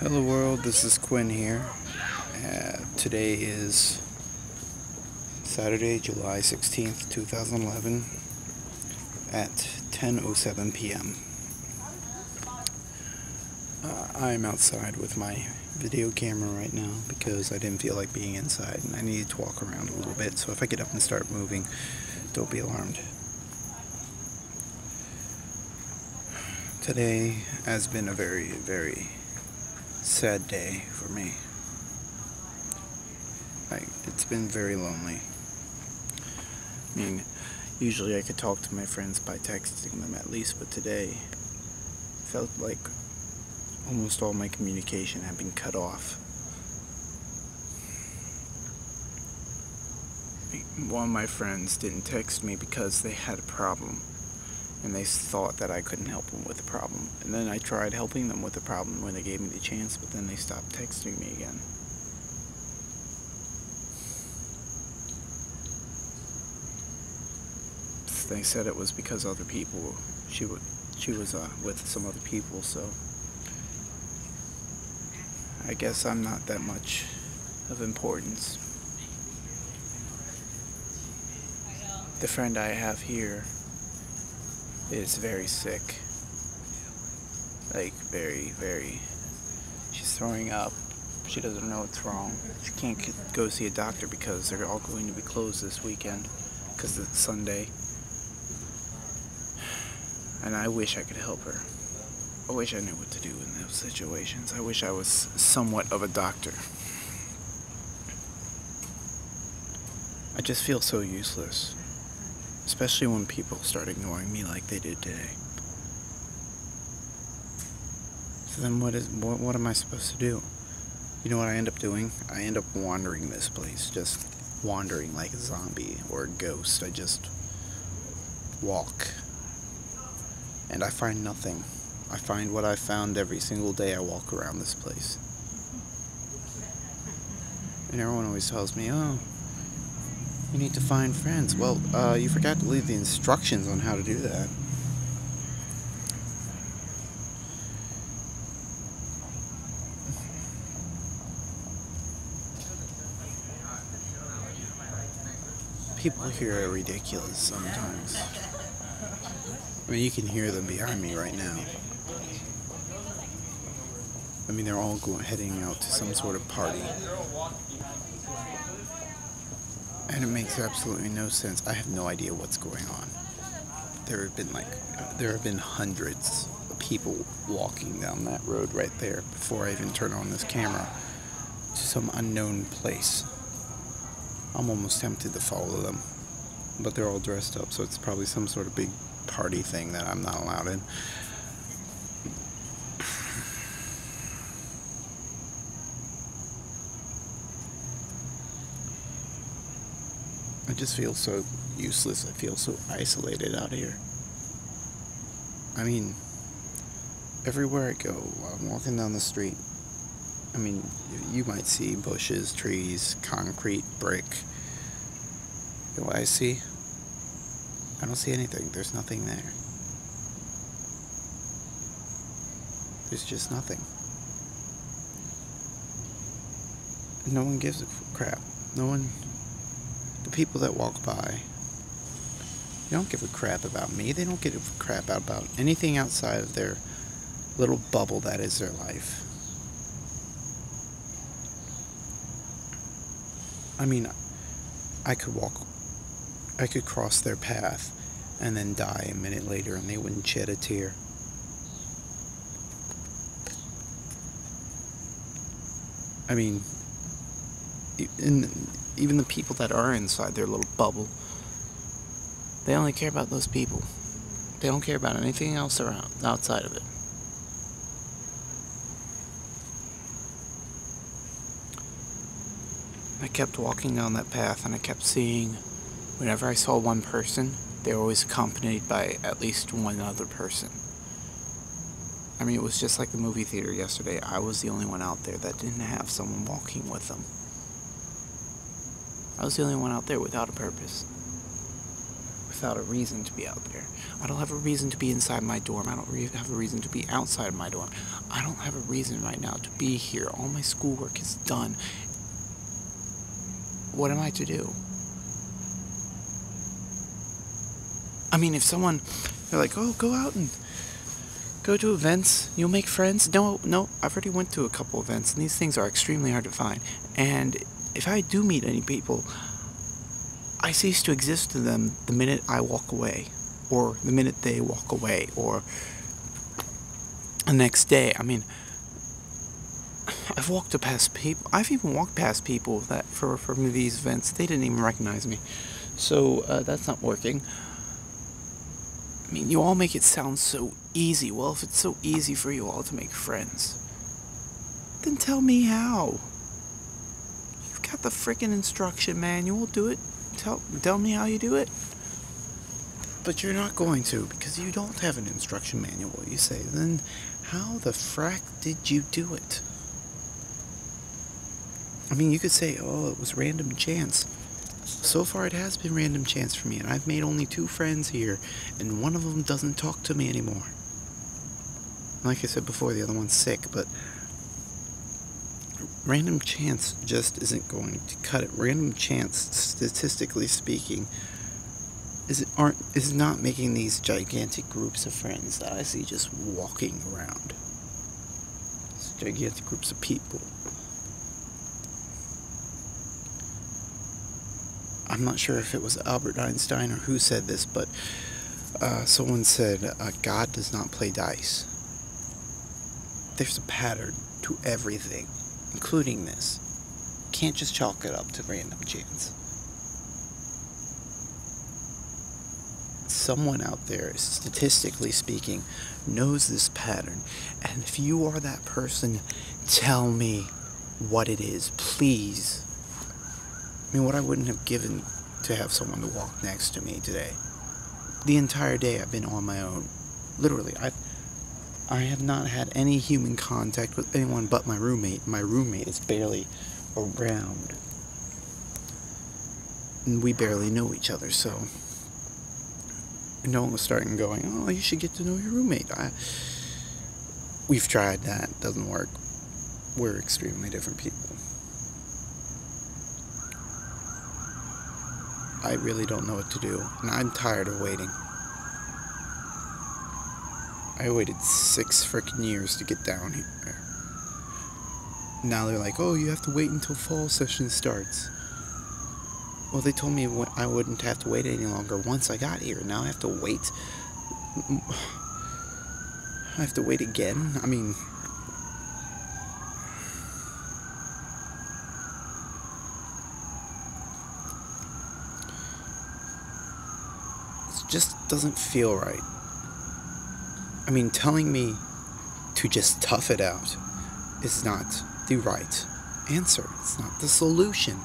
Hello world, this is Quinn here. Today is Saturday, July 16th, 2011 at 10:07 p.m. I'm outside with my video camera right now because I didn't feel like being inside and I needed to walk around a little bit, so if I get up and start moving, don't be alarmed. Today has been a very, very sad day for me. It's been very lonely. I mean, usually I could talk to my friends by texting them at least, but today felt like almost all my communication had been cut off. One of my friends didn't text me because they had a problem, and they thought that I couldn't help them with the problem. And then I tried helping them with the problem when they gave me the chance, but then they stopped texting me again. They said it was because other people, she was with some other people, so I guess I'm not that much of importance. The friend I have here is very sick. Like, very, very. She's throwing up. She doesn't know what's wrong. She can't go see a doctor because they're all going to be closed this weekend because it's Sunday. And I wish I could help her. I wish I knew what to do in those situations. I wish I was somewhat of a doctor. I just feel so useless. Especially when people start ignoring me like they did today. So then what am I supposed to do? You know what I end up doing? I end up wandering this place. Just wandering like a zombie or a ghost. I just walk. And I find nothing. I find what I found every single day I walk around this place. And everyone always tells me, oh, you need to find friends. Well, you forgot to leave the instructions on how to do that. People here are ridiculous sometimes. I mean, you can hear them behind me right now. I mean, they're all heading out to some sort of party. And it makes absolutely no sense. I have no idea what's going on. There have been hundreds of people walking down that road right there before I even turn on this camera to some unknown place. I'm almost tempted to follow them, but they're all dressed up, so it's probably some sort of big party thing that I'm not allowed in. I just feel so useless. I feel so isolated out here. I mean, everywhere I go, I'm walking down the street. I mean, you might see bushes, trees, concrete, brick. You know what I see? I don't see anything. There's nothing there. There's just nothing. No one gives a crap. No one. The people that walk by, they don't give a crap about me. They don't give a crap about anything outside of their little bubble that is their life. I mean, I could cross their path and then die a minute later and they wouldn't shed a tear. I mean, even the people that are inside their little bubble, they only care about those people. They don't care about anything else around outside of it. I kept walking down that path and I kept seeing, whenever I saw one person, they were always accompanied by at least one other person. I mean, it was just like the movie theater yesterday. I was the only one out there that didn't have someone walking with them. I was the only one out there without a purpose. without a reason to be out there. I don't have a reason to be inside my dorm. I don't have a reason to be outside my dorm. I don't have a reason right now to be here. All my schoolwork is done. What am I to do? I mean, if someone, they're like, oh, go out and go to events, you'll make friends. No, I've already went to a couple events, and these things are extremely hard to find. And if I do meet any people, I cease to exist to them the minute I walk away, or the minute they walk away, or the next day. I mean, I've even walked past people that from these events, they didn't even recognize me. So that's not working. I mean, you all make it sound so easy. Well, if it's so easy for you all to make friends, then tell me how. You've got the frickin' instruction manual. Do it. Tell me how you do it. But you're not going to, because you don't have an instruction manual, you say. Then how the frack did you do it? I mean, you could say, oh, it was random chance. So far it has been random chance for me, and I've made only 2 friends here, and one of them doesn't talk to me anymore. Like I said before, the other one's sick, but random chance just isn't going to cut it. Random chance, statistically speaking, is not making these gigantic groups of friends that I see just walking around. These gigantic groups of people. I'm not sure if it was Albert Einstein or who said this, but someone said, God does not play dice. There's a pattern to everything, including this. Can't just chalk it up to random chance. Someone out there, statistically speaking, knows this pattern. And if you are that person, tell me what it is, please. I mean, what I wouldn't have given to have someone to walk next to me today. The entire day I've been on my own. Literally, I have not had any human contact with anyone but my roommate. My roommate is barely around. And we barely know each other, so no one was starting going, oh, you should get to know your roommate. We've tried that. Doesn't work. We're extremely different people. I really don't know what to do, and I'm tired of waiting. I waited 6 frickin' years to get down here. Now they're like, oh, you have to wait until fall session starts. Well, they told me I wouldn't have to wait any longer once I got here. Now I have to wait. I have to wait again? I mean, it just doesn't feel right. I mean, telling me to just tough it out is not the right answer. It's not the solution.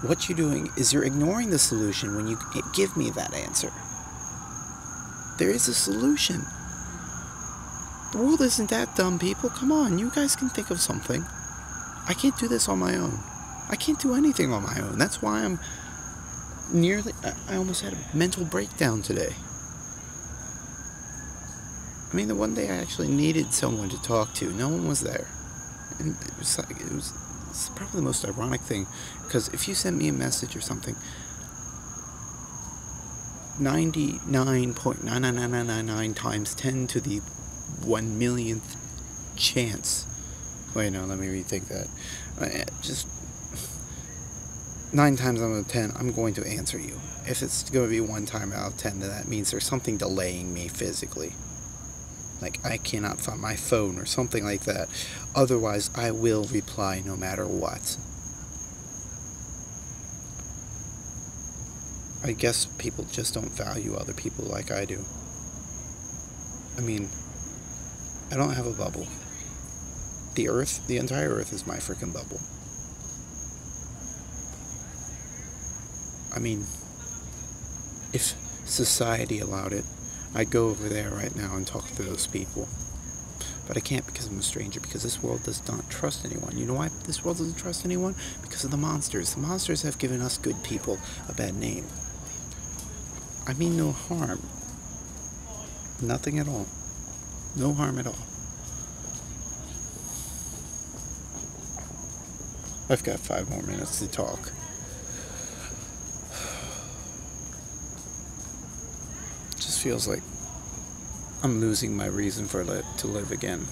What you're doing is you're ignoring the solution when you give me that answer. There is a solution. The world isn't that dumb, people. Come on, you guys can think of something. I can't do this on my own. I can't do anything on my own. That's why I almost had a mental breakdown today. I mean, the one day I actually needed someone to talk to, no one was there. And it's probably the most ironic thing, because if you send me a message or something, 99.99999 times 10 to the 1 millionth chance. Wait, no, let me rethink that. Just 9 times out of 10, I'm going to answer you. If it's going to be 1 time out of 10, then that means there's something delaying me physically. Like, I cannot find my phone or something like that. Otherwise, I will reply no matter what. I guess people just don't value other people like I do. I mean, I don't have a bubble. The entire Earth is my freaking bubble. I mean, if society allowed it, I'd go over there right now and talk to those people. But I can't because I'm a stranger, because this world does not trust anyone. You know why this world doesn't trust anyone? Because of the monsters. The monsters have given us good people a bad name. I mean no harm. Nothing at all. No harm at all. I've got 5 more minutes to talk. It just feels like I'm losing my reason to live again.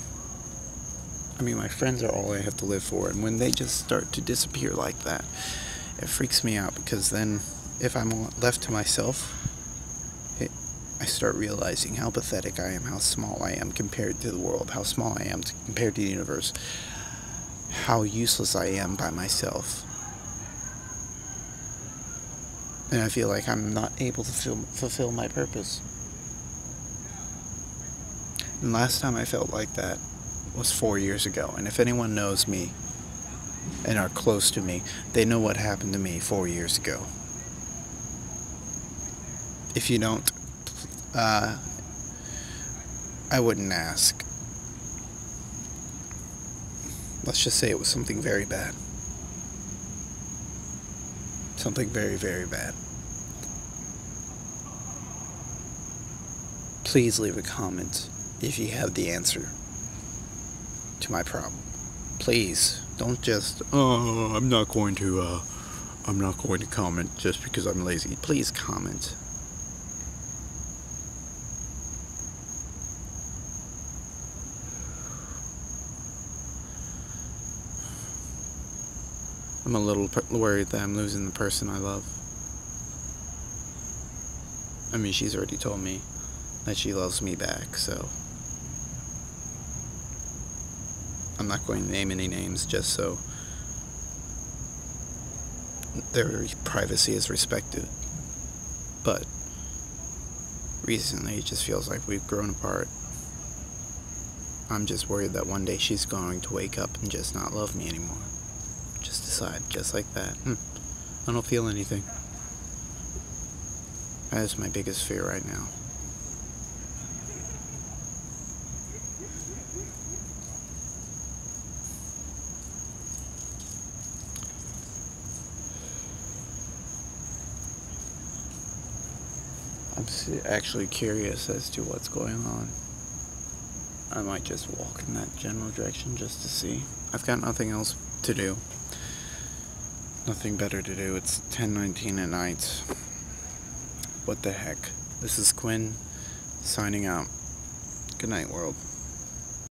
I mean, my friends are all I have to live for, and when they just start to disappear like that, it freaks me out, because then if I'm left to myself, I start realizing how pathetic I am, how small I am compared to the world, how small I am compared to the universe, how useless I am by myself. And I feel like I'm not able to fulfill my purpose. And last time I felt like that was 4 years ago. And if anyone knows me and are close to me, they know what happened to me 4 years ago. If you don't, I wouldn't ask. Let's just say it was something very bad. Something very, very bad. Please leave a comment if you have the answer to my problem. Please, don't just, I'm not going to comment just because I'm lazy. Please comment. I'm a little worried that I'm losing the person I love. I mean, she's already told me that she loves me back, so I'm not going to name any names just so their privacy is respected. But recently it just feels like we've grown apart. I'm just worried that one day she's going to wake up and just not love me anymore. Just decide, just like that. I don't feel anything. That is my biggest fear right now. I'm actually curious as to what's going on. I might just walk in that general direction just to see. I've got nothing else to do. Nothing better to do. It's 10:19 at night. What the heck? This is Quinn, signing out. Good night, world.